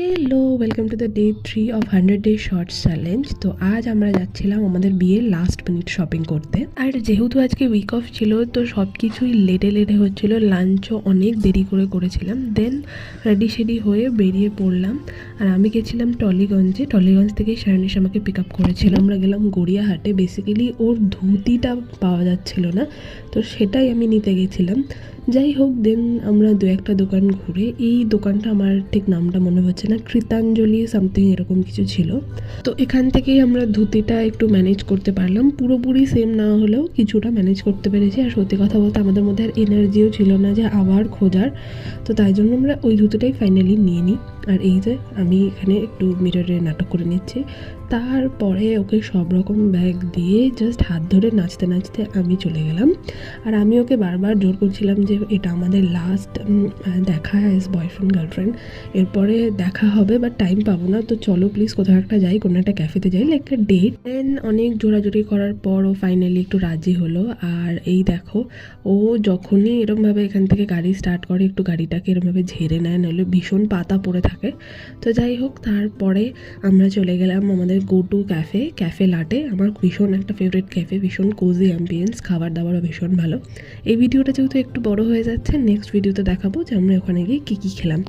Hello, welcome to the day 3 of 100 day shorts challenge. তো আজ আমরা যাচ্ছিলাম আমাদের বিয়ের লাস্ট মিনিট শপিং করতে। আর যেহেতু আজকে উইক অফ ছিল তো সব কিছুই লেটে হচ্ছিলো, লাঞ্চও অনেক দেরি করে করেছিলাম। দেন রেডি হয়ে বেরিয়ে পড়লাম। আর আমি গেছিলাম টলিগঞ্জ থেকেই শারনিশ আমাকে পিক আপ করেছিল। আমরা গেলাম গড়িয়াহাটে। বেসিক্যালি ওর ধুতিটা পাওয়া যাচ্ছিল না, তো সেটাই আমি নিতে গেছিলাম। যাই হোক, দেন আমরা দু একটা দোকান ঘুরে, এই দোকানটা আমার ঠিক নামটা মনে হচ্ছে না, কৃতাঞ্জলি সামথিং এরকম কিছু ছিল। তো এখান থেকেই আমরা ধুতিটা একটু ম্যানেজ করতে পারলাম, পুরোপুরি সেম না হলেও কিছুটা ম্যানেজ করতে পেরেছি। আর সত্যি কথা বলতে আমাদের মধ্যে আর এনার্জিও ছিল না যে আবার খোঁজার, তো তাই জন্য আমরা ওই ধুতিটাই ফাইনালি নিয়ে নিই। আর এই যে আমি এখানে একটু মিররে নাটক করে নিচ্ছি। তারপরে ওকে সব রকম ব্যাগ দিয়ে জাস্ট হাত ধরে নাচতে নাচতে আমি চলে গেলাম। আর আমি ওকে বারবার জোর করছিলাম যে এটা আমাদের লাস্ট দেখা অ্যাজ বয়ফ্রেন্ড গার্লফ্রেন্ড, এরপরে দেখা হবে বাট টাইম পাবো না, তো চলো প্লিজ কোথাও একটা যাই, কোনো একটা ক্যাফেতে যাই, লাইক একটা ডেট। দেন অনেক জোরাজোরি করার পর ও ফাইনালি একটু রাজি হলো। আর এই দেখো, ও যখনই এরমভাবে এখান থেকে গাড়ি স্টার্ট করে একটু গাড়িটাকে এরমভাবে ঝেড়ে নেয়, নাহলে ভীষণ পাতা পড়ে থাকে। তো যাই হোক, তারপরে আমরা চলে গেলাম আমাদের গো টু ক্যাফে লাটে। আমার ভীষণ একটা ফেভারিট ক্যাফে, ভীষণ কোজি অ্যাম্বিয়েন্স, খাবার দাবারও ভীষণ ভালো। এই ভিডিওটা যেহেতু একটু বড় হয়ে যাচ্ছে, নেক্সট ভিডিওতে দেখাবো যে আমরা ওখানে গিয়ে কী খেলাম।